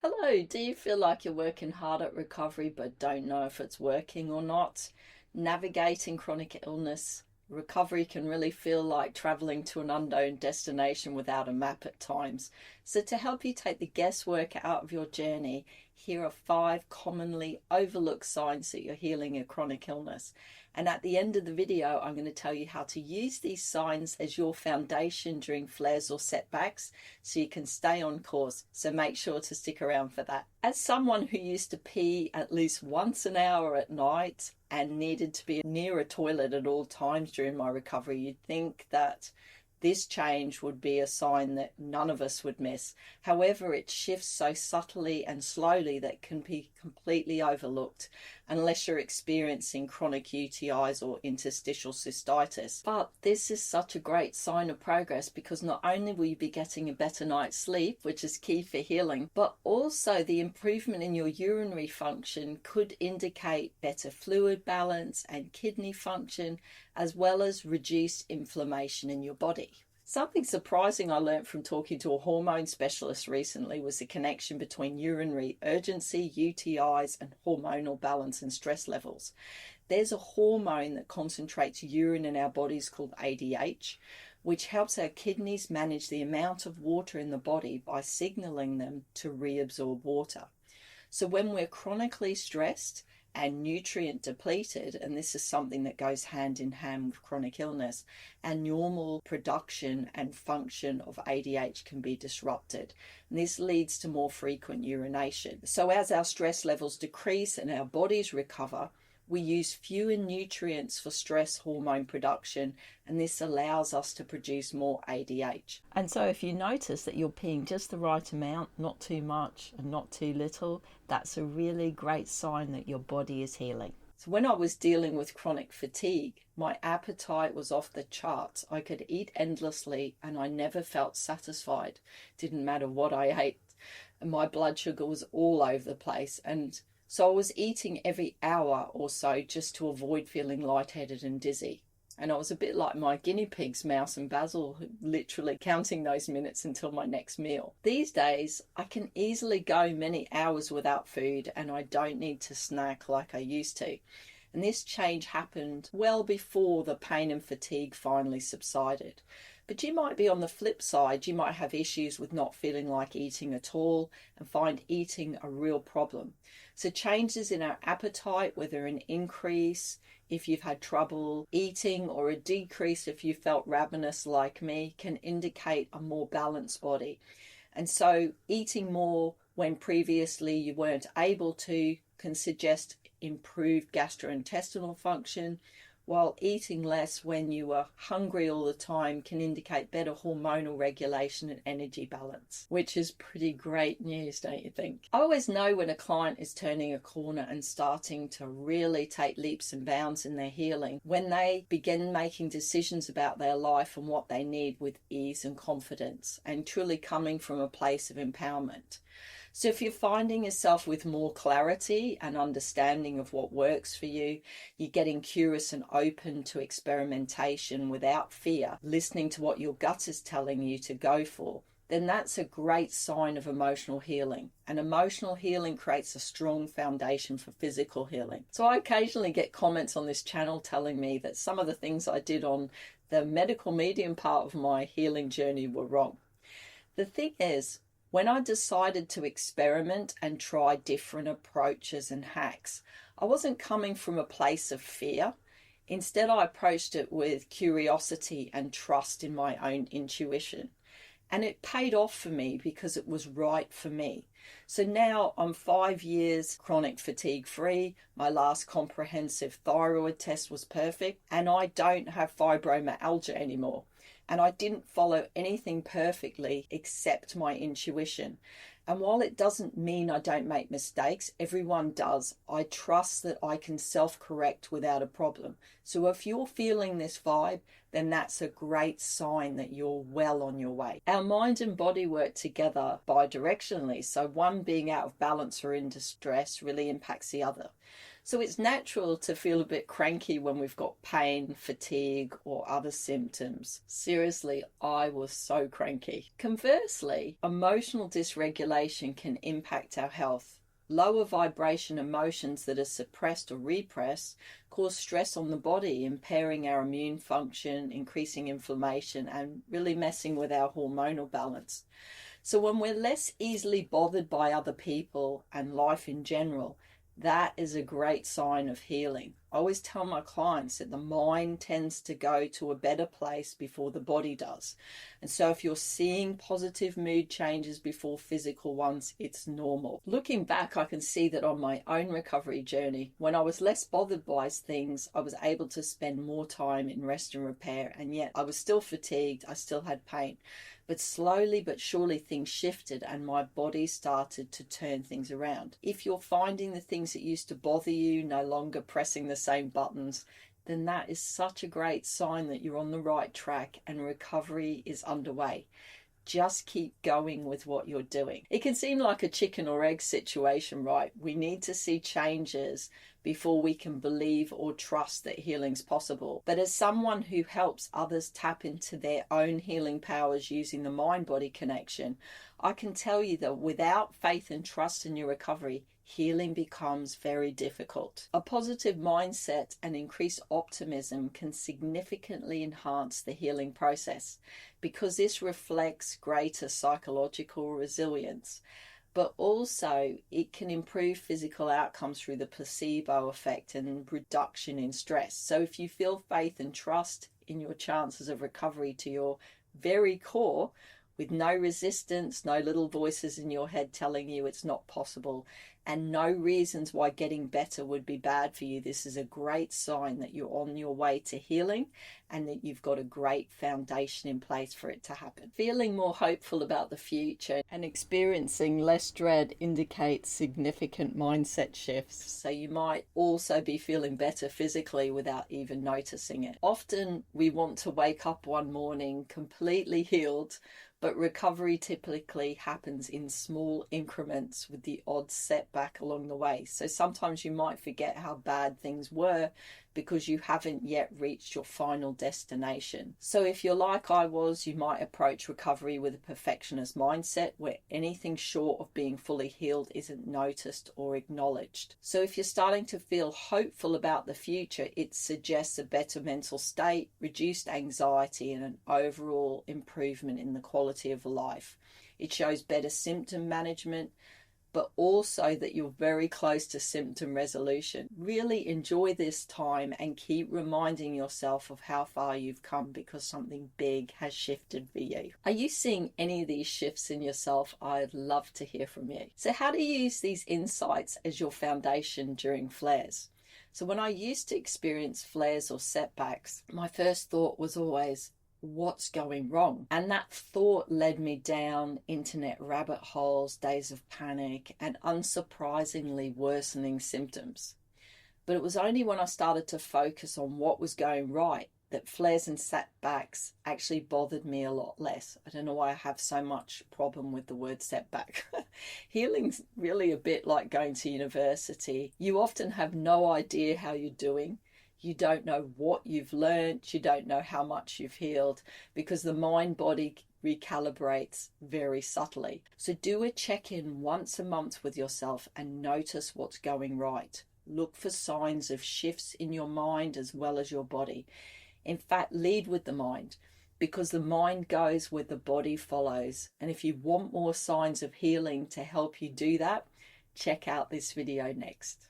Hello, do you feel like you're working hard at recovery but don't know if it's working or not? Navigating chronic illness, recovery can really feel like traveling to an unknown destination without a map at times. So, to help you take the guesswork out of your journey, here are 5 commonly overlooked signs that you're healing a chronic illness. And at the end of the video, I'm going to tell you how to use these signs as your foundation during flares or setbacks so you can stay on course. So make sure to stick around for that. As someone who used to pee at least once an hour at night and needed to be near a toilet at all times during my recovery, you'd think that this change would be a sign that none of us would miss. However, it shifts so subtly and slowly that it can be completely overlooked unless you're experiencing chronic UTIs or interstitial cystitis. But this is such a great sign of progress because not only will you be getting a better night's sleep, which is key for healing, but also the improvement in your urinary function could indicate better fluid balance and kidney function, as well as reduced inflammation in your body. Something surprising I learnt from talking to a hormone specialist recently was the connection between urinary urgency, UTIs, and hormonal balance and stress levels. There's a hormone that concentrates urine in our bodies called ADH, which helps our kidneys manage the amount of water in the body by signaling them to reabsorb water. So when we're chronically stressed and nutrient depleted, and this is something that goes hand in hand with chronic illness, and normal production and function of ADH can be disrupted. And this leads to more frequent urination. So as our stress levels decrease and our bodies recover, we use fewer nutrients for stress hormone production, and this allows us to produce more ADH. And so if you notice that you're peeing just the right amount, not too much and not too little, that's a really great sign that your body is healing. So when I was dealing with chronic fatigue, my appetite was off the charts. I could eat endlessly and I never felt satisfied. Didn't matter what I ate. And my blood sugar was all over the place. And so I was eating every hour or so just to avoid feeling lightheaded and dizzy. And I was a bit like my guinea pigs, Mouse and Basil, literally counting those minutes until my next meal. These days, I can easily go many hours without food and I don't need to snack like I used to. And this change happened well before the pain and fatigue finally subsided. But you might be on the flip side. You might have issues with not feeling like eating at all and find eating a real problem. So changes in our appetite, whether an increase if you've had trouble eating or a decrease if you felt ravenous like me, can indicate a more balanced body. And so eating more when previously you weren't able to can suggest improved gastrointestinal function, while eating less when you are hungry all the time can indicate better hormonal regulation and energy balance, which is pretty great news, don't you think? I always know when a client is turning a corner and starting to really take leaps and bounds in their healing, when they begin making decisions about their life and what they need with ease and confidence, and truly coming from a place of empowerment. So if you're finding yourself with more clarity and understanding of what works for you, you're getting curious and open to experimentation without fear, listening to what your gut is telling you to go for, then that's a great sign of emotional healing. And emotional healing creates a strong foundation for physical healing. So I occasionally get comments on this channel telling me that some of the things I did on the medical medium part of my healing journey were wrong. The thing is, when I decided to experiment and try different approaches and hacks, I wasn't coming from a place of fear. Instead, I approached it with curiosity and trust in my own intuition. And it paid off for me because it was right for me. So now I'm 5 years chronic fatigue free. My last comprehensive thyroid test was perfect, and I don't have fibromyalgia anymore. And I didn't follow anything perfectly except my intuition. And while it doesn't mean I don't make mistakes, everyone does, I trust that I can self-correct without a problem. So if you're feeling this vibe, then that's a great sign that you're well on your way. Our mind and body work together bidirectionally, so one being out of balance or in distress really impacts the other. So it's natural to feel a bit cranky when we've got pain, fatigue, or other symptoms. Seriously, I was so cranky. Conversely, emotional dysregulation can impact our health. Lower vibration emotions that are suppressed or repressed cause stress on the body, impairing our immune function, increasing inflammation, and really messing with our hormonal balance. So when we're less easily bothered by other people and life in general, that is a great sign of healing. I always tell my clients that the mind tends to go to a better place before the body does. And so if you're seeing positive mood changes before physical ones, it's normal. Looking back, I can see that on my own recovery journey, when I was less bothered by things, I was able to spend more time in rest and repair, and yet I was still fatigued, I still had pain. But slowly but surely things shifted and my body started to turn things around. If you're finding the things that used to bother you no longer pressing the same buttons, then that is such a great sign that you're on the right track and recovery is underway. Just keep going with what you're doing. It can seem like a chicken or egg situation, right? We need to see changes before we can believe or trust that healing's possible. But as someone who helps others tap into their own healing powers using the mind-body connection, I can tell you that without faith and trust in your recovery, healing becomes very difficult. A positive mindset and increased optimism can significantly enhance the healing process because this reflects greater psychological resilience. But also it can improve physical outcomes through the placebo effect and reduction in stress. So if you feel faith and trust in your chances of recovery to your very core, with no resistance, no little voices in your head telling you it's not possible, and no reasons why getting better would be bad for you, this is a great sign that you're on your way to healing and that you've got a great foundation in place for it to happen. Feeling more hopeful about the future and experiencing less dread indicates significant mindset shifts. So you might also be feeling better physically without even noticing it. Often we want to wake up one morning completely healed, but recovery typically happens in small increments with the odd setback along the way. So sometimes you might forget how bad things were because you haven't yet reached your final destination. So if you're like I was, you might approach recovery with a perfectionist mindset where anything short of being fully healed isn't noticed or acknowledged. So if you're starting to feel hopeful about the future, it suggests a better mental state, reduced anxiety, and an overall improvement in the quality of life. It shows better symptom management, but also that you're very close to symptom resolution. Really enjoy this time and keep reminding yourself of how far you've come because something big has shifted for you. Are you seeing any of these shifts in yourself? I'd love to hear from you. So how do you use these insights as your foundation during flares? So when I used to experience flares or setbacks, my first thought was always, what's going wrong? And that thought led me down internet rabbit holes, days of panic, and unsurprisingly worsening symptoms. But it was only when I started to focus on what was going right that flares and setbacks actually bothered me a lot less. I don't know why I have so much problem with the word setback. Healing's really a bit like going to university. You often have no idea how you're doing. You don't know what you've learned. You don't know how much you've healed because the mind-body recalibrates very subtly. So do a check-in once a month with yourself and notice what's going right. Look for signs of shifts in your mind as well as your body. In fact, lead with the mind because the mind goes where the body follows. And if you want more signs of healing to help you do that, check out this video next.